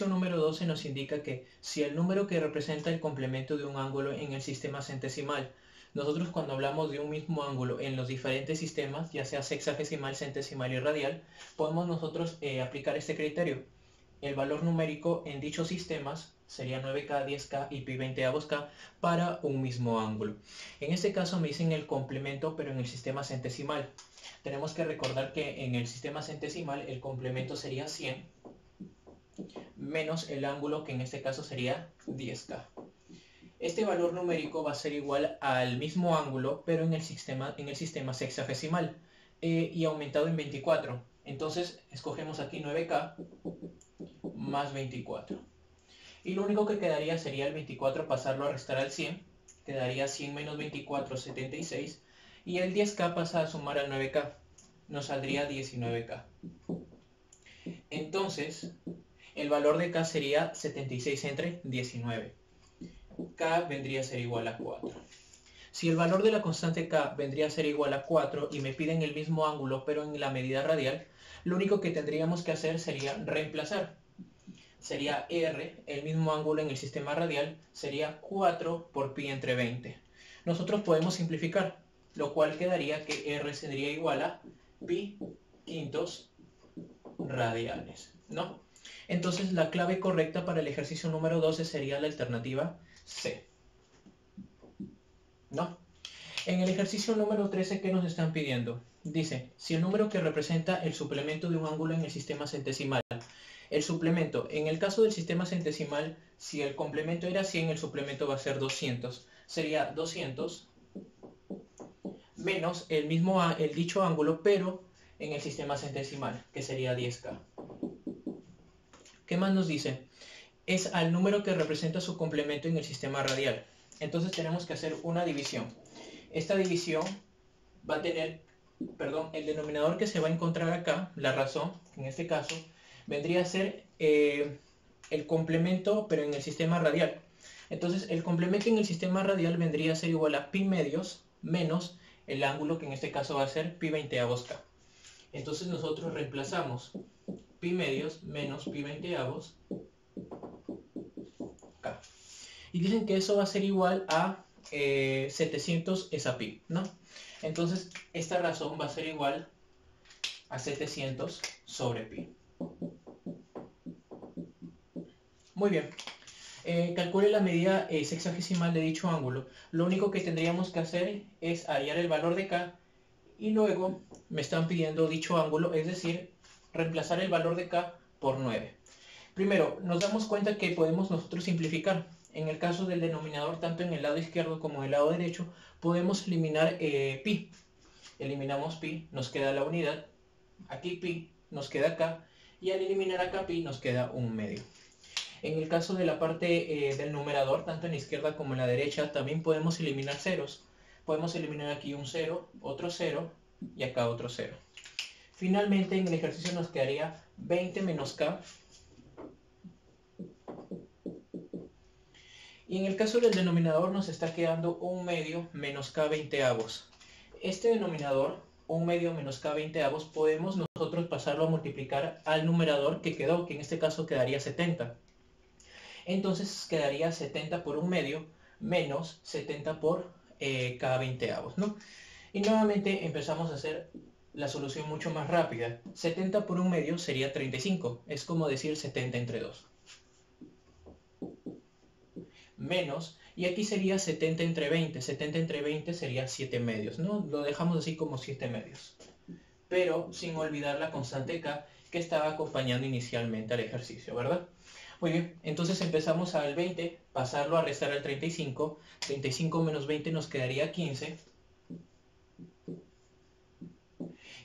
ejercicio número 12 nos indica que si el número que representa el complemento de un ángulo en el sistema centesimal, nosotros cuando hablamos de un mismo ángulo en los diferentes sistemas, ya sea sexagesimal, centesimal y radial, podemos nosotros aplicar este criterio. El valor numérico en dichos sistemas sería 9K, 10K y pi 20avos para un mismo ángulo. En este caso me dicen el complemento, pero en el sistema centesimal. Tenemos que recordar que en el sistema centesimal el complemento sería 100 menos el ángulo, que en este caso sería 10K. Este valor numérico va a ser igual al mismo ángulo, pero en el sistema sexagesimal y aumentado en 24. Entonces escogemos aquí 9K más 24. Y lo único que quedaría sería el 24 pasarlo a restar al 100. Quedaría 100 menos 24, 76. Y el 10K pasa a sumar al 9K. Nos saldría 19K. Entonces, el valor de K sería 76 entre 19. K vendría a ser igual a 4. Si el valor de la constante K vendría a ser igual a 4 y me piden el mismo ángulo pero en la medida radial, lo único que tendríamos que hacer sería reemplazar. Sería R, el mismo ángulo en el sistema radial, sería 4 por pi entre 20. Nosotros podemos simplificar, lo cual quedaría que R sería igual a pi quintos radianes, ¿no? Entonces la clave correcta para el ejercicio número 12 sería la alternativa C, ¿no? En el ejercicio número 13, ¿qué nos están pidiendo? Dice, si el número que representa el suplemento de un ángulo en el sistema centesimal, el suplemento, en el caso del sistema centesimal, si el complemento era 100, el suplemento va a ser 200. Sería 200 menos el dicho ángulo, pero en el sistema centesimal, que sería 10K. ¿Qué más nos dice? Es al número que representa su complemento en el sistema radial. Entonces tenemos que hacer una división. Esta división va a tener, el denominador que se va a encontrar acá, la razón, en este caso, vendría a ser el complemento, pero en el sistema radial. Entonces, el complemento en el sistema radial vendría a ser igual a pi medios menos el ángulo, que en este caso va a ser pi 20avos K. Entonces, nosotros reemplazamos pi medios menos pi 20avos K. Y dicen que eso va a ser igual a 700 es a pi, ¿no? Entonces, esta razón va a ser igual a 700 sobre pi. Muy bien. Calcule la medida sexagesimal de dicho ángulo. Lo único que tendríamos que hacer es hallar el valor de K y luego me están pidiendo dicho ángulo, es decir, reemplazar el valor de K por 9. Primero, nos damos cuenta que podemos nosotros simplificar. En el caso del denominador, tanto en el lado izquierdo como en el lado derecho, podemos eliminar pi. Eliminamos pi, nos queda la unidad. Aquí pi, nos queda K. Y al eliminar acá pi, nos queda un medio. En el caso de la parte del numerador, tanto en la izquierda como en la derecha, también podemos eliminar ceros. Podemos eliminar aquí un 0, otro 0 y acá otro 0. Finalmente, en el ejercicio nos quedaría 20 menos K. Y en el caso del denominador nos está quedando 1 medio menos K 20avos. Este denominador, 1 medio menos K 20avos, podemos nosotros pasarlo a multiplicar al numerador que quedó, que en este caso quedaría 70. Entonces quedaría 70 por 1 medio menos 70 por K 20avos, ¿no? Y nuevamente empezamos a hacer la solución mucho más rápida. 70 por 1 medio sería 35. Es como decir 70 entre 2. Menos, y aquí sería 70 entre 20. 70 entre 20 sería 7 medios, ¿no? Lo dejamos así como 7 medios. Pero sin olvidar la constante K que estaba acompañando inicialmente al ejercicio, ¿verdad? Muy bien, entonces empezamos al 20, pasarlo a restar al 35. 35 menos 20 nos quedaría 15.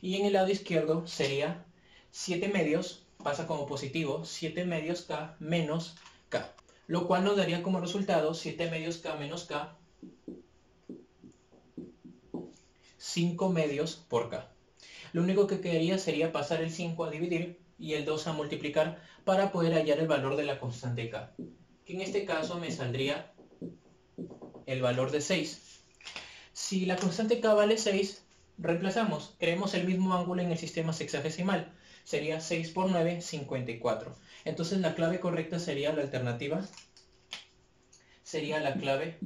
Y en el lado izquierdo sería 7 medios, pasa como positivo, 7 medios K menos K. Lo cual nos daría como resultado 7 medios K menos K, 5 medios por K. Lo único que quedaría sería pasar el 5 a dividir y el 2 a multiplicar para poder hallar el valor de la constante K, que en este caso me saldría el valor de 6. Si la constante K vale 6, reemplazamos, creemos el mismo ángulo en el sistema sexagesimal. sería 6 por 9, 54. Entonces la clave correcta sería la alternativa, sería la clave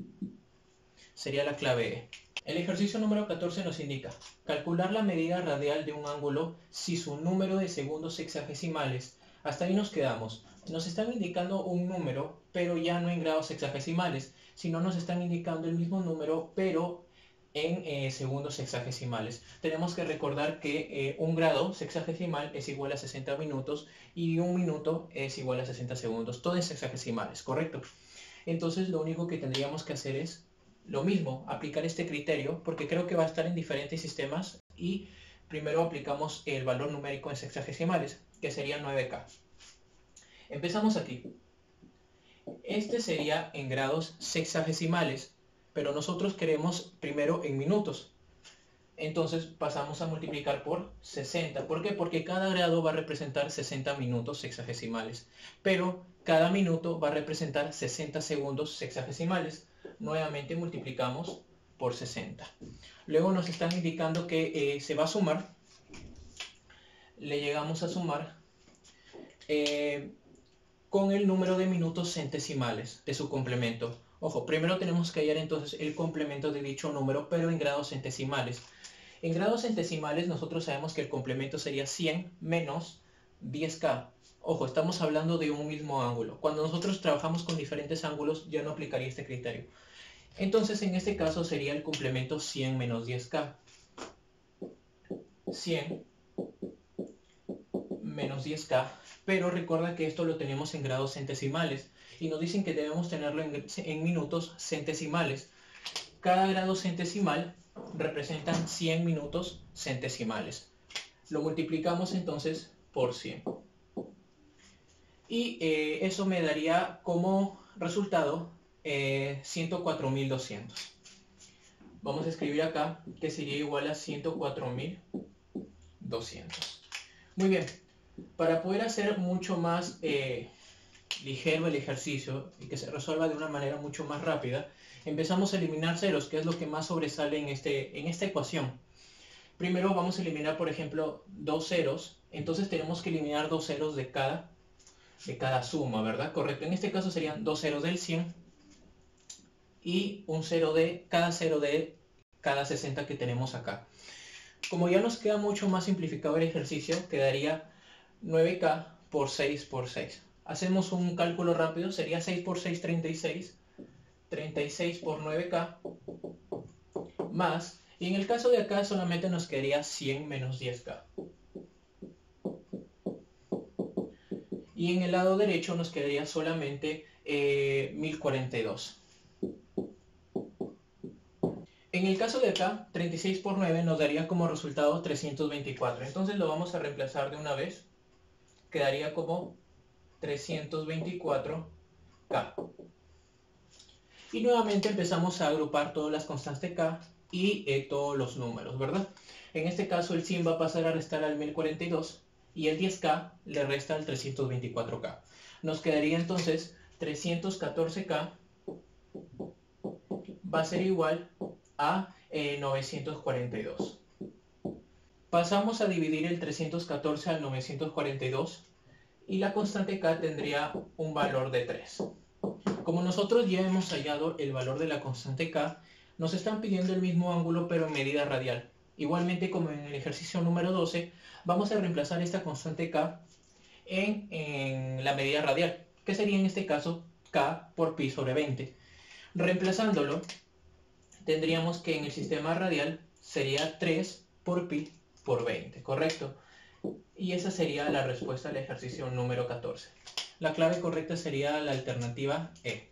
E. El ejercicio número 14 nos indica calcular la medida radial de un ángulo si su número de segundos sexagesimales. Hasta ahí nos quedamos. Nos están indicando un número, pero ya no en grados sexagesimales, sino nos están indicando el mismo número, pero en segundos sexagesimales. Tenemos que recordar que un grado sexagesimal es igual a 60 minutos y un minuto es igual a 60 segundos. Todo en sexagesimales, ¿correcto? Entonces lo único que tendríamos que hacer es lo mismo, aplicar este criterio, porque creo que va a estar en diferentes sistemas, y primero aplicamos el valor numérico en sexagesimales, que sería 9K. Empezamos aquí. Este sería en grados sexagesimales, pero nosotros queremos primero en minutos. Entonces pasamos a multiplicar por 60. ¿Por qué? Porque cada grado va a representar 60 minutos sexagesimales, pero cada minuto va a representar 60 segundos sexagesimales. Nuevamente multiplicamos por 60. Luego nos están indicando que se va a sumar. Le llegamos a sumar con el número de minutos centesimales de su complemento. Ojo, primero tenemos que hallar entonces el complemento de dicho número, pero en grados centesimales. En grados centesimales nosotros sabemos que el complemento sería 100 menos 10K. Ojo, estamos hablando de un mismo ángulo. Cuando nosotros trabajamos con diferentes ángulos ya no aplicaría este criterio. Entonces en este caso sería el complemento 100 menos 10K. 100 menos 10K. Pero recuerda que esto lo tenemos en grados centesimales y nos dicen que debemos tenerlo en minutos centesimales. Cada grado centesimal representan 100 minutos centesimales. Lo multiplicamos entonces por 100. Y eso me daría como resultado 104.200. Vamos a escribir acá que sería igual a 104.200. Muy bien. Para poder hacer mucho más ligero el ejercicio y que se resuelva de una manera mucho más rápida, empezamos a eliminar ceros, que es lo que más sobresale en esta ecuación. Primero vamos a eliminar, por ejemplo, dos ceros. Entonces tenemos que eliminar dos ceros de cada suma, ¿verdad? Correcto. En este caso serían dos ceros del 100 y un cero de cada 60 que tenemos acá. Como ya nos queda mucho más simplificado el ejercicio, quedaría 9K por 6 por 6. Hacemos un cálculo rápido, sería 6 por 6, 36. 36 por 9K más, y en el caso de acá solamente nos quedaría 100 menos 10K. Y en el lado derecho nos quedaría solamente 1042. En el caso de acá, 36 por 9 nos daría como resultado 324. Entonces lo vamos a reemplazar de una vez. Quedaría como 324K. Y nuevamente empezamos a agrupar todas las constantes K y todos los números, ¿verdad? En este caso el 100 va a pasar a restar al 1042 y el 10K le resta al 324K. Nos quedaría entonces 314K va a ser igual a 942. Pasamos a dividir el 314 al 942 y la constante K tendría un valor de 3. Como nosotros ya hemos hallado el valor de la constante K, nos están pidiendo el mismo ángulo pero en medida radial. Igualmente como en el ejercicio número 12, vamos a reemplazar esta constante K en la medida radial, que sería en este caso K por pi sobre 20. Reemplazándolo, tendríamos que en el sistema radial sería 3 por pi por 20, ¿correcto? Y esa sería la respuesta al ejercicio número 14. La clave correcta sería la alternativa E.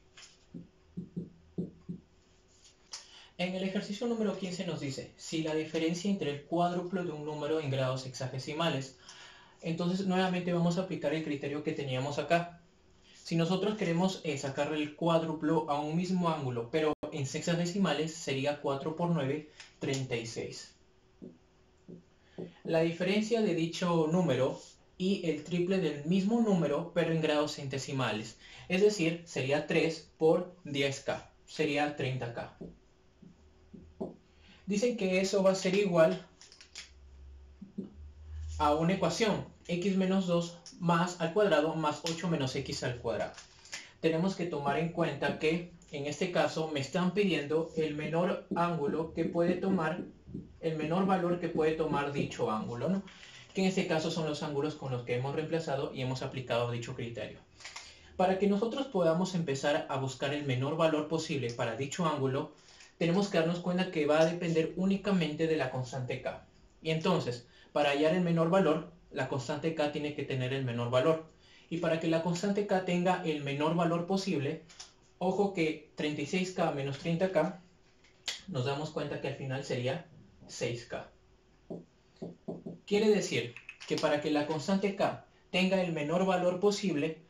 En el ejercicio número 15 nos dice, si la diferencia entre el cuádruplo de un número en grados sexagesimales, entonces nuevamente vamos a aplicar el criterio que teníamos acá. Si nosotros queremos sacarle el cuádruplo a un mismo ángulo, pero en sexagesimales sería 4 por 9, 36. La diferencia de dicho número y el triple del mismo número, pero en grados centesimales. Es decir, sería 3 por 10K. Sería 30K. Dicen que eso va a ser igual a una ecuación. x menos 2 más al cuadrado más 8 menos x al cuadrado. Tenemos que tomar en cuenta que en este caso me están pidiendo el menor ángulo que puede tomar, el menor valor que puede tomar dicho ángulo, ¿no? Que en este caso son los ángulos con los que hemos reemplazado y hemos aplicado dicho criterio. Para que nosotros podamos empezar a buscar el menor valor posible para dicho ángulo, tenemos que darnos cuenta que va a depender únicamente de la constante k. Y entonces, para hallar el menor valor, la constante k tiene que tener el menor valor. Y para que la constante k tenga el menor valor posible, ojo que 36k menos 30k, nos damos cuenta que al final sería 6k. Quiere decir que para que la constante k tenga el menor valor posible,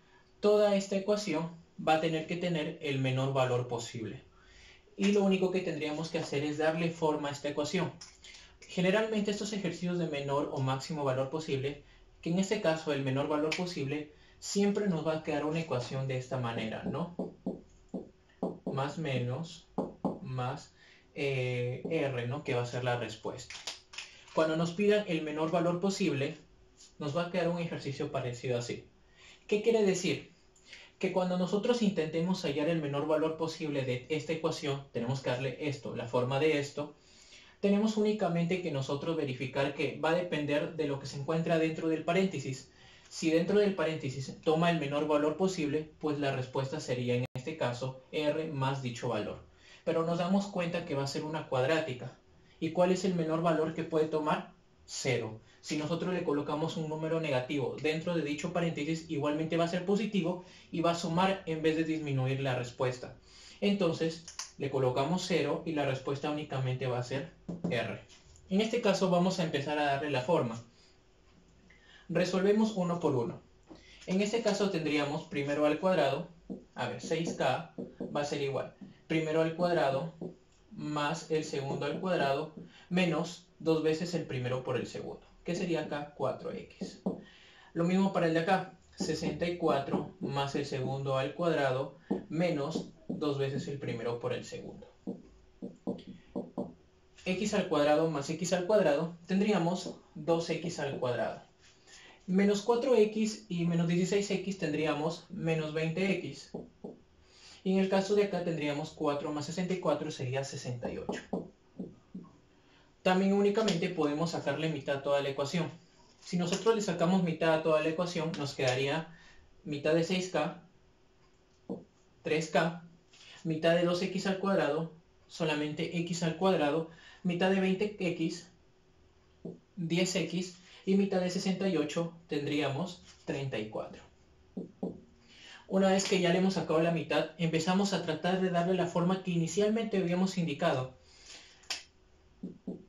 toda esta ecuación va a tener que tener el menor valor posible. Y lo único que tendríamos que hacer es darle forma a esta ecuación. Generalmente estos ejercicios de menor o máximo valor posible, que en este caso el menor valor posible, siempre nos va a quedar una ecuación de esta manera, ¿no? Más menos más R, ¿no? Que va a ser la respuesta. Cuando nos pidan el menor valor posible, nos va a quedar un ejercicio parecido así. ¿Qué quiere decir? Que cuando nosotros intentemos hallar el menor valor posible de esta ecuación, tenemos que darle esto, la forma de esto, tenemos únicamente que nosotros verificar que va a depender de lo que se encuentra dentro del paréntesis. Si dentro del paréntesis toma el menor valor posible, pues la respuesta sería en este caso R más dicho valor. Pero nos damos cuenta que va a ser una cuadrática. ¿Y cuál es el menor valor que puede tomar? 0. Si nosotros le colocamos un número negativo dentro de dicho paréntesis, igualmente va a ser positivo y va a sumar en vez de disminuir la respuesta. Entonces, le colocamos 0 y la respuesta únicamente va a ser R. En este caso vamos a empezar a darle la forma. Resolvemos uno por uno. En este caso tendríamos primero al cuadrado, 6k va a ser igual, primero al cuadrado más el segundo al cuadrado menos 2 veces el primero por el segundo, que sería acá 4x. Lo mismo para el de acá, 64 más el segundo al cuadrado menos 2 veces el primero por el segundo. X al cuadrado más x al cuadrado, tendríamos 2x al cuadrado. Menos 4x y menos 16x tendríamos menos 20x. Y en el caso de acá tendríamos 4 más 64 sería 68. También únicamente podemos sacarle mitad a toda la ecuación. Si nosotros le sacamos mitad a toda la ecuación, nos quedaría mitad de 6k, 3k, mitad de 2x al cuadrado, solamente x al cuadrado, mitad de 20x, 10x, y mitad de 68 tendríamos 34. Una vez que ya le hemos sacado la mitad, empezamos a tratar de darle la forma que inicialmente habíamos indicado.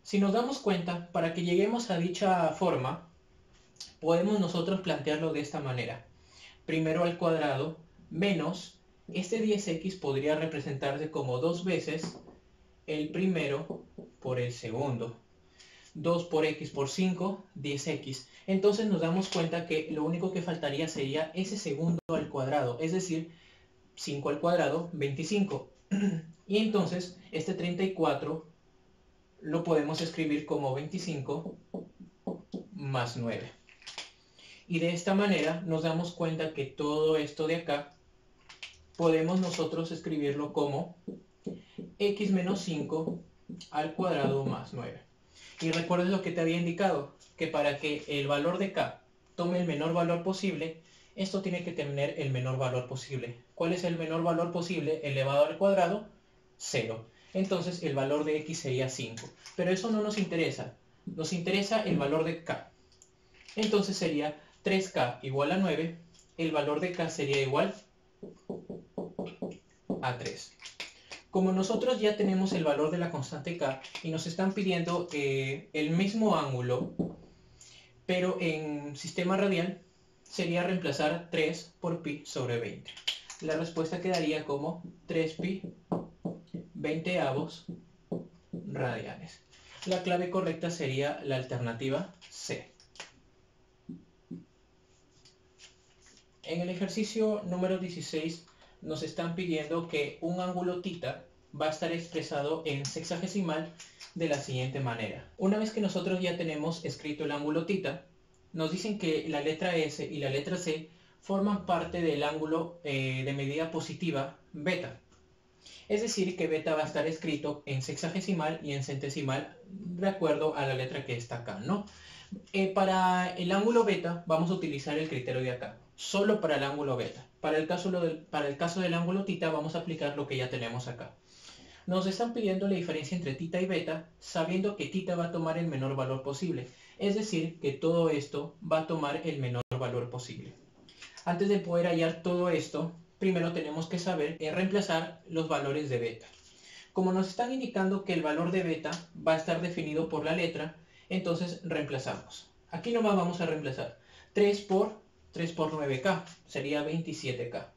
Si nos damos cuenta, para que lleguemos a dicha forma, podemos nosotros plantearlo de esta manera. Primero al cuadrado menos, este 10x podría representarse como 2 veces el primero por el segundo. 2 por x por 5, 10x. Entonces nos damos cuenta que lo único que faltaría sería ese segundo al cuadrado, es decir, 5 al cuadrado, 25. Y entonces este 34 lo podemos escribir como 25 más 9. Y de esta manera nos damos cuenta que todo esto de acá podemos nosotros escribirlo como x menos 5 al cuadrado más 9. Y recuerdes lo que te había indicado, que para que el valor de k tome el menor valor posible, esto tiene que tener el menor valor posible. ¿Cuál es el menor valor posible elevado al cuadrado? 0. Entonces el valor de x sería 5. Pero eso no nos interesa. Nos interesa el valor de k. Entonces sería 3k igual a 9. El valor de k sería igual a 3. Como nosotros ya tenemos el valor de la constante k y nos están pidiendo el mismo ángulo, pero en sistema radial, sería reemplazar 3 por pi sobre 20. La respuesta quedaría como 3pi 20avos radianes. La clave correcta sería la alternativa C. En el ejercicio número 16 nos están pidiendo que un ángulo θ va a estar expresado en sexagesimal de la siguiente manera. Una vez que nosotros ya tenemos escrito el ángulo θ, nos dicen que la letra S y la letra C forman parte del ángulo de medida positiva beta. Es decir, que beta va a estar escrito en sexagesimal y en centesimal de acuerdo a la letra que está acá, ¿no? Para el ángulo beta vamos a utilizar el criterio de acá, solo para el ángulo beta. Para el caso del ángulo tita vamos a aplicar lo que ya tenemos acá. Nos están pidiendo la diferencia entre tita y beta, sabiendo que tita va a tomar el menor valor posible. Es decir, que todo esto va a tomar el menor valor posible. Antes de poder hallar todo esto, primero tenemos que saber reemplazar los valores de beta. Como nos están indicando que el valor de beta va a estar definido por la letra, entonces reemplazamos. Aquí nomás vamos a reemplazar 3 por 9K, sería 27K.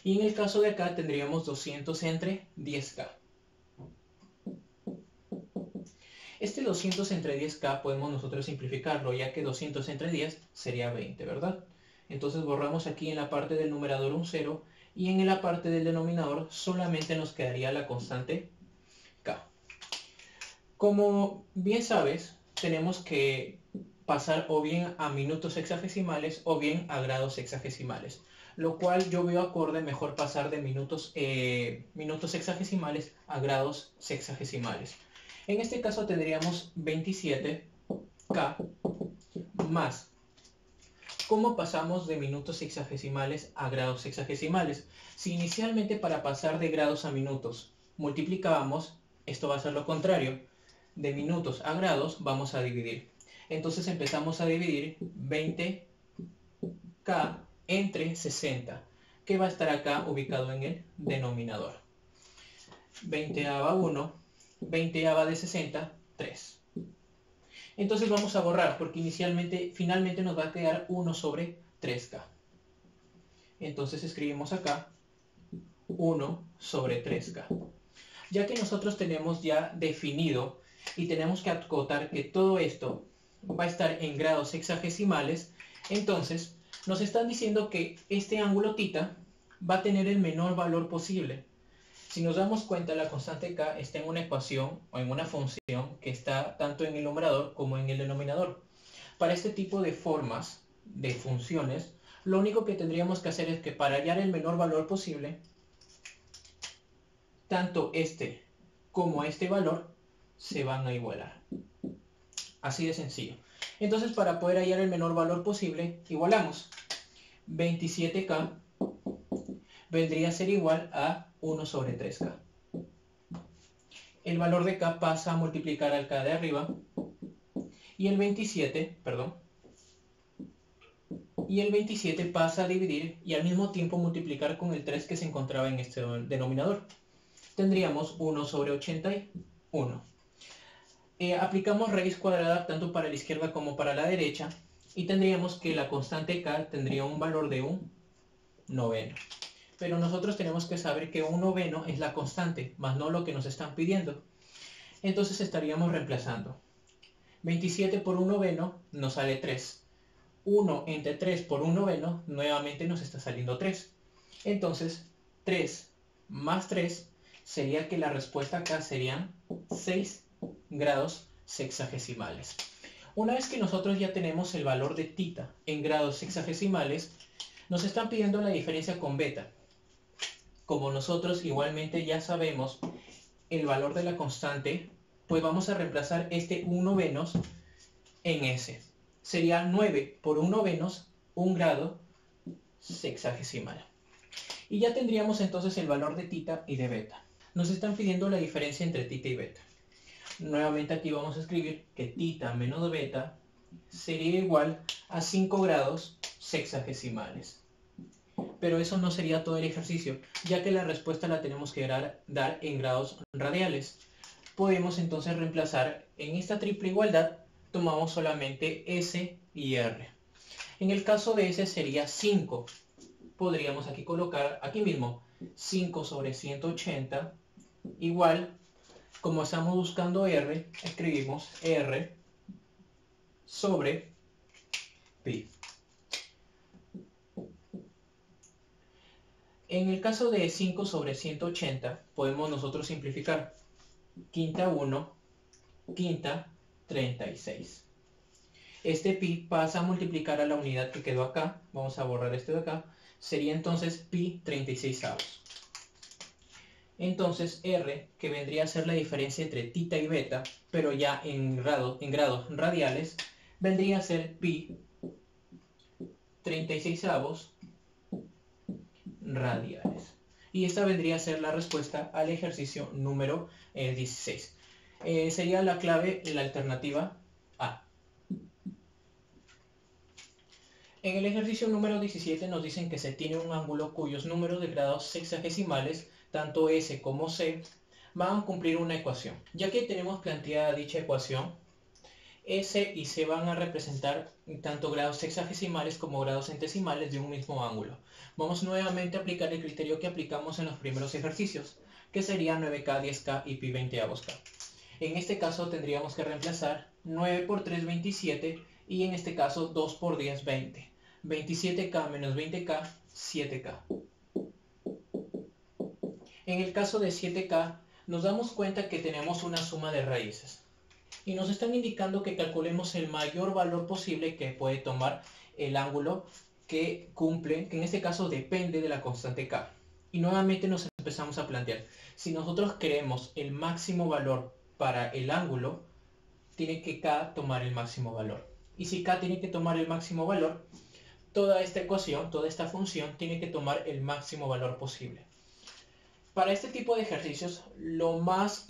Y en el caso de acá tendríamos 200 entre 10K. Este 200 entre 10K podemos nosotros simplificarlo, ya que 200 entre 10 sería 20, ¿verdad? Entonces borramos aquí en la parte del numerador un 0 y en la parte del denominador solamente nos quedaría la constante K. Como bien sabes, tenemos que pasar o bien a minutos sexagesimales o bien a grados sexagesimales, lo cual yo veo acorde mejor pasar de minutos sexagesimales a grados sexagesimales. En este caso tendríamos 27K más. ¿Cómo pasamos de minutos sexagesimales a grados sexagesimales? Si inicialmente para pasar de grados a minutos multiplicábamos, esto va a ser lo contrario. De minutos a grados vamos a dividir. Entonces empezamos a dividir 20K entre 60, que va a estar acá ubicado en el denominador. 20ava 1, 20ava de 60, 3. Entonces vamos a borrar porque finalmente nos va a quedar 1 sobre 3K. Entonces escribimos acá 1 sobre 3K. Ya que nosotros tenemos ya definido y tenemos que acotar que todo esto va a estar en grados sexagesimales, entonces nos están diciendo que este ángulo tita va a tener el menor valor posible. Si nos damos cuenta, la constante K está en una ecuación o en una función que está tanto en el numerador como en el denominador. Para este tipo de formas de funciones, lo único que tendríamos que hacer es que para hallar el menor valor posible, tanto este como este valor se van a igualar. Así de sencillo. Entonces, para poder hallar el menor valor posible, igualamos. 27K vendría a ser igual a 1 sobre 3K. El valor de K pasa a multiplicar al K de arriba y el 27 pasa a dividir y al mismo tiempo multiplicar con el 3 que se encontraba en este denominador. Tendríamos 1 sobre 81. Aplicamos raíz cuadrada tanto para la izquierda como para la derecha y tendríamos que la constante K tendría un valor de un noveno. Pero nosotros tenemos que saber que un noveno es la constante, más no lo que nos están pidiendo. Entonces estaríamos reemplazando. 27 por un noveno nos sale 3. 1 entre 3 por un noveno nuevamente nos está saliendo 3. Entonces 3 más 3 sería que la respuesta acá serían 6 grados sexagesimales. Una vez que nosotros ya tenemos el valor de tita en grados sexagesimales, nos están pidiendo la diferencia con beta. Como nosotros igualmente ya sabemos el valor de la constante, pues vamos a reemplazar este 1 novenos en S. Sería 9 por 1 novenos, 1 grado sexagesimal. Y ya tendríamos entonces el valor de tita y de beta. Nos están pidiendo la diferencia entre tita y beta. Nuevamente aquí vamos a escribir que tita menos beta sería igual a 5 grados sexagesimales. Pero eso no sería todo el ejercicio, ya que la respuesta la tenemos que dar en grados radiales. Podemos entonces reemplazar en esta triple igualdad, tomamos solamente S y R. En el caso de S sería 5. Podríamos aquí colocar, aquí mismo, 5 sobre 180 igual, como estamos buscando R, escribimos R sobre pi. En el caso de 5 sobre 180, podemos nosotros simplificar. Quinta 1, quinta 36. Este pi pasa a multiplicar a la unidad que quedó acá. Vamos a borrar este de acá. Sería entonces pi 36avos. Entonces R, que vendría a ser la diferencia entre tita y beta, pero ya en grados radiales, vendría a ser pi 36avos radiales. Y esta vendría a ser la respuesta al ejercicio número 16. Sería la clave, la alternativa A. En el ejercicio número 17 nos dicen que se tiene un ángulo cuyos números de grados sexagesimales, tanto S como C, van a cumplir una ecuación. Ya que tenemos planteada dicha ecuación, S y C van a representar tanto grados sexagesimales como grados centesimales de un mismo ángulo. Vamos nuevamente a aplicar el criterio que aplicamos en los primeros ejercicios, que sería 9K, 10K y pi 20avos K. En este caso tendríamos que reemplazar 9 por 3, 27, y en este caso 2 por 10, 20. 27K menos 20K, 7K. En el caso de 7K, nos damos cuenta que tenemos una suma de raíces. Y nos están indicando que calculemos el mayor valor posible que puede tomar el ángulo que cumple, que en este caso depende de la constante K. Y nuevamente nos empezamos a plantear, si nosotros queremos el máximo valor para el ángulo, tiene que K tomar el máximo valor. Y si K tiene que tomar el máximo valor, toda esta ecuación, toda esta función tiene que tomar el máximo valor posible. Para este tipo de ejercicios, lo más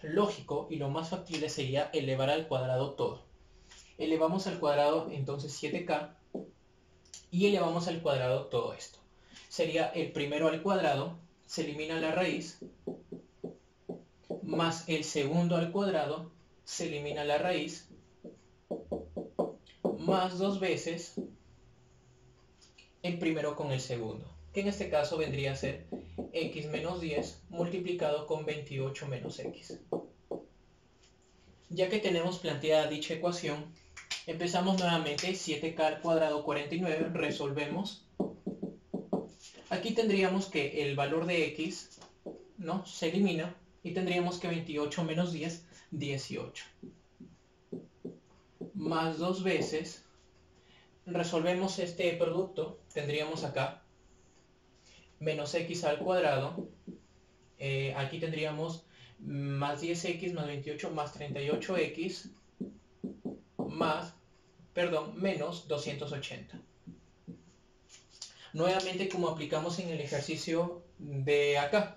lógico y lo más factible sería elevar al cuadrado todo. Elevamos al cuadrado entonces 7K y elevamos al cuadrado todo esto. Sería el primero al cuadrado, se elimina la raíz, más el segundo al cuadrado, se elimina la raíz, más 2 veces el primero con el segundo, que en este caso vendría a ser x menos 10 multiplicado con 28 menos x. Ya que tenemos planteada dicha ecuación, empezamos nuevamente 7K al cuadrado 49, resolvemos. Aquí tendríamos que el valor de x, ¿no?, se elimina y tendríamos que 28 menos 10, 18. Más 2 veces, resolvemos este producto, tendríamos acá menos x al cuadrado, aquí tendríamos más 10x más 28 más 38x menos 280. Nuevamente, como aplicamos en el ejercicio de acá,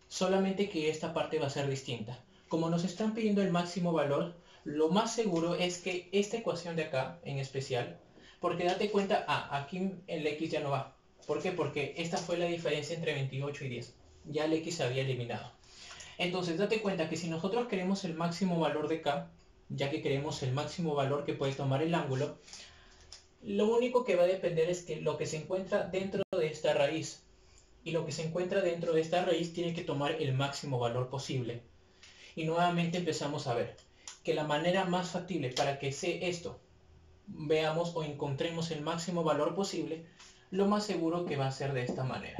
solamente que esta parte va a ser distinta. Como nos están pidiendo el máximo valor, lo más seguro es que esta ecuación de acá, en especial, porque date cuenta, aquí el x ya no va. ¿Por qué? Porque esta fue la diferencia entre 28 y 10. Ya el x se había eliminado. Entonces, date cuenta que si nosotros queremos el máximo valor de k, ya que queremos el máximo valor que puede tomar el ángulo, lo único que va a depender es que lo que se encuentra dentro de esta raíz. Y lo que se encuentra dentro de esta raíz tiene que tomar el máximo valor posible. Y nuevamente empezamos a ver que la manera más factible para que esto veamos o encontremos el máximo valor posible, lo más seguro que va a ser de esta manera.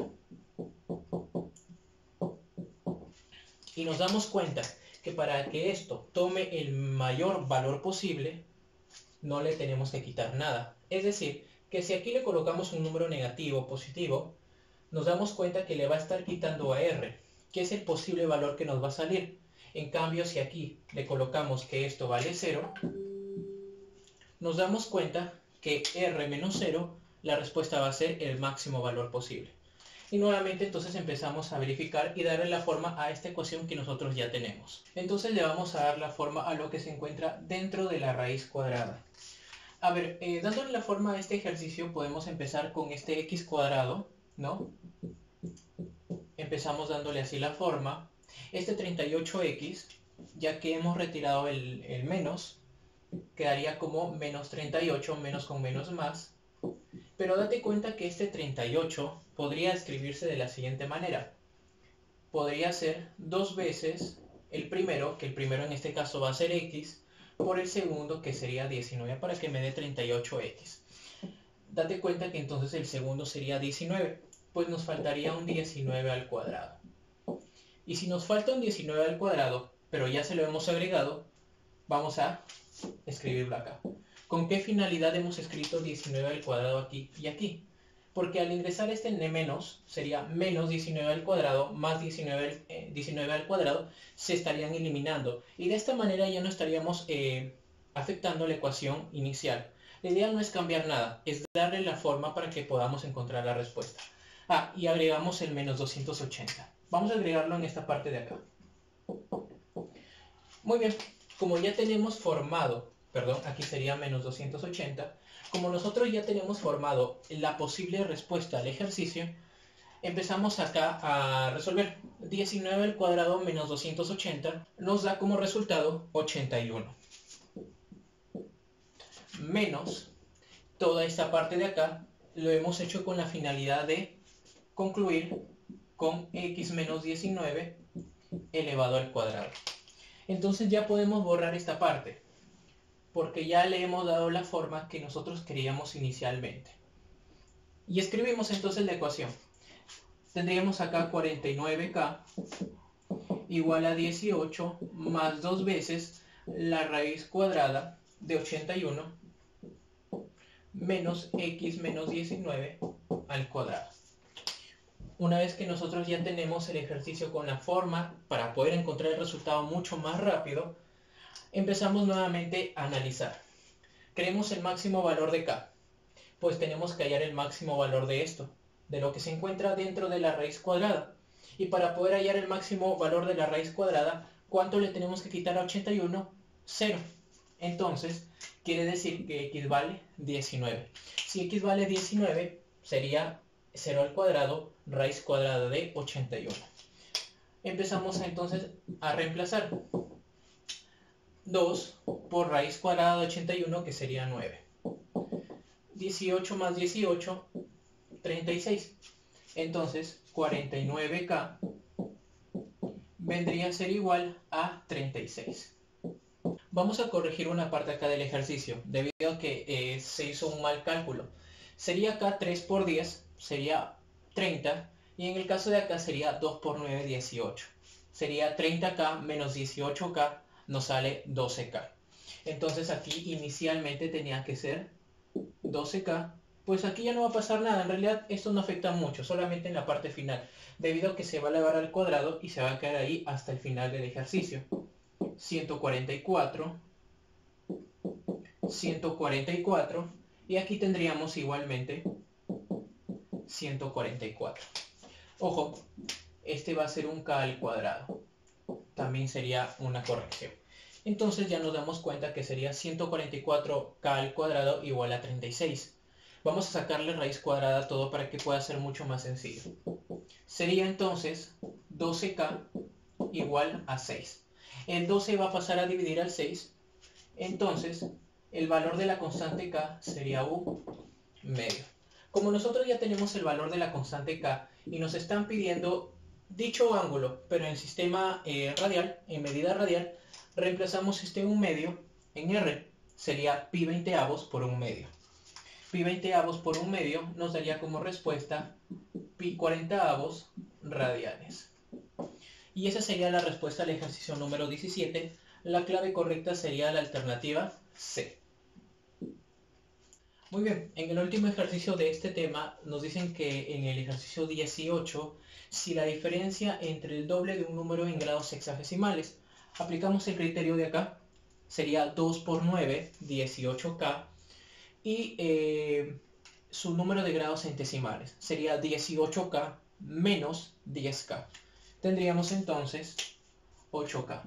Y nos damos cuenta que para que esto tome el mayor valor posible, no le tenemos que quitar nada. Es decir, que si aquí le colocamos un número negativo o positivo, nos damos cuenta que le va a estar quitando a R, que es el posible valor que nos va a salir. En cambio, si aquí le colocamos que esto vale 0, nos damos cuenta que R menos 0, la respuesta va a ser el máximo valor posible. Y nuevamente entonces empezamos a verificar y darle la forma a esta ecuación que nosotros ya tenemos. Entonces le vamos a dar la forma a lo que se encuentra dentro de la raíz cuadrada. A ver, dándole la forma a este ejercicio podemos empezar con este x cuadrado, ¿no? Empezamos dándole así la forma. Este 38x, ya que hemos retirado el menos, quedaría como menos 38, menos con menos más. Pero date cuenta que este 38 podría escribirse de la siguiente manera. Podría ser 2 veces el primero, que el primero en este caso va a ser x, por el segundo, que sería 19, para que me dé 38x. Date cuenta que entonces el segundo sería 19, pues nos faltaría un 19 al cuadrado. Y si nos falta un 19 al cuadrado, pero ya se lo hemos agregado, Vamos a escribirlo acá. ¿Con qué finalidad hemos escrito 19 al cuadrado aquí y aquí? Porque al ingresar este menos, sería menos 19 al cuadrado más 19 al cuadrado, se estarían eliminando. Y de esta manera ya no estaríamos afectando la ecuación inicial. La idea no es cambiar nada, es darle la forma para que podamos encontrar la respuesta. Ah, y agregamos el menos 280. Vamos a agregarlo en esta parte de acá. Muy bien, como ya tenemos formado, perdón, aquí sería menos 280, como nosotros ya tenemos formado la posible respuesta al ejercicio, empezamos acá a resolver. 19 al cuadrado menos 280 nos da como resultado 81. Menos toda esta parte de acá lo hemos hecho con la finalidad de concluir con x menos 19 elevado al cuadrado. Entonces ya podemos borrar esta parte, porque ya le hemos dado la forma que nosotros queríamos inicialmente. Y escribimos entonces la ecuación. Tendríamos acá 49k igual a 18 más 2 veces la raíz cuadrada de 81 menos x menos 19 al cuadrado. Una vez que nosotros ya tenemos el ejercicio con la forma para poder encontrar el resultado mucho más rápido, empezamos nuevamente a analizar. Queremos el máximo valor de k, pues tenemos que hallar el máximo valor de esto, de lo que se encuentra dentro de la raíz cuadrada. Y para poder hallar el máximo valor de la raíz cuadrada, ¿cuánto le tenemos que quitar a 81? 0. Entonces, quiere decir que x vale 19. Si x vale 19, sería 0 al cuadrado, raíz cuadrada de 81. Empezamos entonces a reemplazar. 2 por raíz cuadrada de 81, que sería 9. 18 más 18, 36. Entonces, 49k vendría a ser igual a 36. Vamos a corregir una parte acá del ejercicio, debido a que se hizo un mal cálculo. Sería acá 3 por 10, sería 30, y en el caso de acá sería 2 por 9, 18. Sería 30k menos 18k, nos sale 12k. Entonces aquí inicialmente tenía que ser 12k, pues aquí ya no va a pasar nada. En realidad esto no afecta mucho, solamente en la parte final, debido a que se va a elevar al cuadrado y se va a quedar ahí hasta el final del ejercicio. 144, 144, y aquí tendríamos igualmente 144. Ojo, este va a ser un k al cuadrado, también sería una corrección. Entonces ya nos damos cuenta que sería 144k al cuadrado igual a 36. Vamos a sacarle raíz cuadrada a todo para que pueda ser mucho más sencillo. Sería entonces 12k igual a 6. El 12 va a pasar a dividir al 6. Entonces el valor de la constante k sería u medio. Como nosotros ya tenemos el valor de la constante k y nos están pidiendo dicho ángulo, pero en sistema radial, en medida radial, reemplazamos este 1 medio en r. Sería pi 20avos por 1 medio. Pi 20avos por 1 medio nos daría como respuesta pi 40avos radianes. Y esa sería la respuesta al ejercicio número 17. La clave correcta sería la alternativa C. Muy bien, en el último ejercicio de este tema nos dicen que en el ejercicio 18, si la diferencia entre el doble de un número en grados sexagesimales, aplicamos el criterio de acá, sería 2 por 9, 18k, y su número de grados centesimales sería 18k menos 10k. Tendríamos entonces 8k.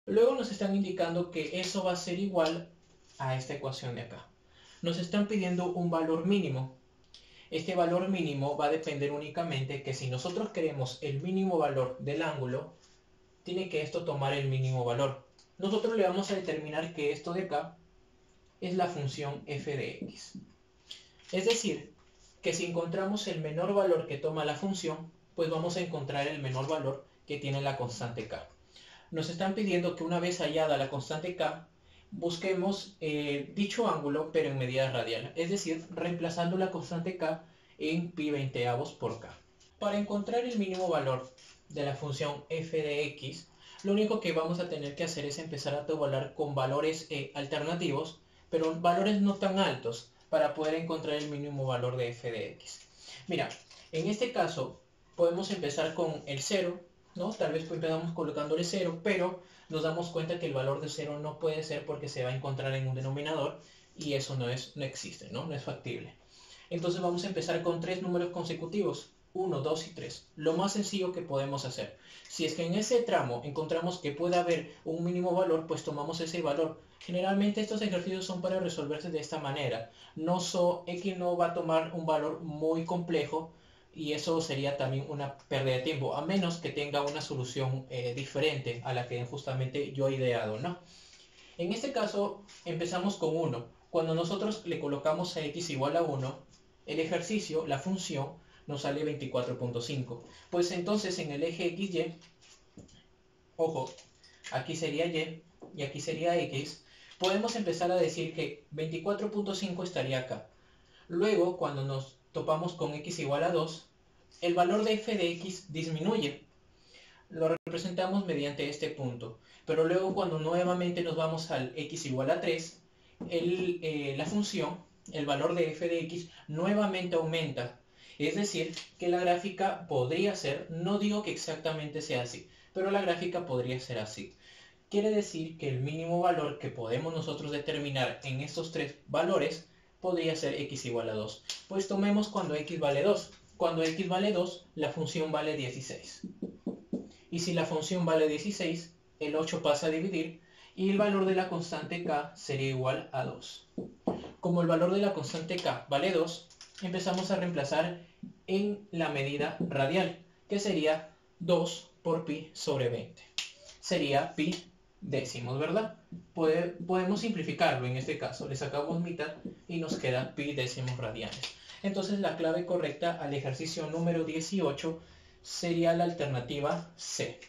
Luego nos están indicando que eso va a ser igual a esta ecuación de acá. Nos están pidiendo un valor mínimo. Este valor mínimo va a depender únicamente que si nosotros queremos el mínimo valor del ángulo, tiene que esto tomar el mínimo valor. Nosotros le vamos a determinar que esto de acá es la función f de x. Es decir, que si encontramos el menor valor que toma la función, pues vamos a encontrar el menor valor que tiene la constante k. Nos están pidiendo que una vez hallada la constante k, busquemos dicho ángulo pero en medida radial, es decir, reemplazando la constante k en pi 20avos por k. Para encontrar el mínimo valor de la función f de x, Lo único que vamos a tener que hacer es empezar a tabular con valores alternativos, pero valores no tan altos, para poder encontrar el mínimo valor de f de x. Mira, en este caso podemos empezar con el 0, ¿no? Tal vez empezamos colocándole 0, pero nos damos cuenta que el valor de 0 no puede ser porque se va a encontrar en un denominador y eso no existe, ¿no? No es factible. Entonces vamos a empezar con 3 números consecutivos, 1, 2 y 3. Lo más sencillo que podemos hacer. Si es que en ese tramo encontramos que puede haber un mínimo valor, pues tomamos ese valor. Generalmente estos ejercicios son para resolverse de esta manera. X no va a tomar un valor muy complejo y eso sería también una pérdida de tiempo, a menos que tenga una solución diferente a la que justamente yo he ideado, ¿no? En este caso empezamos con 1. Cuando nosotros le colocamos a x igual a 1, el ejercicio, la función, nos sale 24.5. Pues entonces en el eje XY, ojo, aquí sería Y y aquí sería X, podemos empezar a decir que 24.5 estaría acá. Luego, cuando nos topamos con X igual a 2, el valor de f de X disminuye. Lo representamos mediante este punto. Pero luego cuando nuevamente nos vamos al X igual a 3, la función, el valor de f de X, nuevamente aumenta. Es decir, que la gráfica podría ser, no digo que exactamente sea así, pero la gráfica podría ser así. Quiere decir que el mínimo valor que podemos nosotros determinar en estos tres valores podría ser x igual a 2. Pues tomemos cuando x vale 2. Cuando x vale 2, la función vale 16. Y si la función vale 16, el 8 pasa a dividir y el valor de la constante k sería igual a 2. Como el valor de la constante k vale 2, empezamos a reemplazar en la medida radial, que sería 2 por pi sobre 20. Sería pi décimos, ¿verdad? Podemos simplificarlo en este caso. Le sacamos mitad y nos queda pi décimos radianes. Entonces la clave correcta al ejercicio número 18 sería la alternativa C.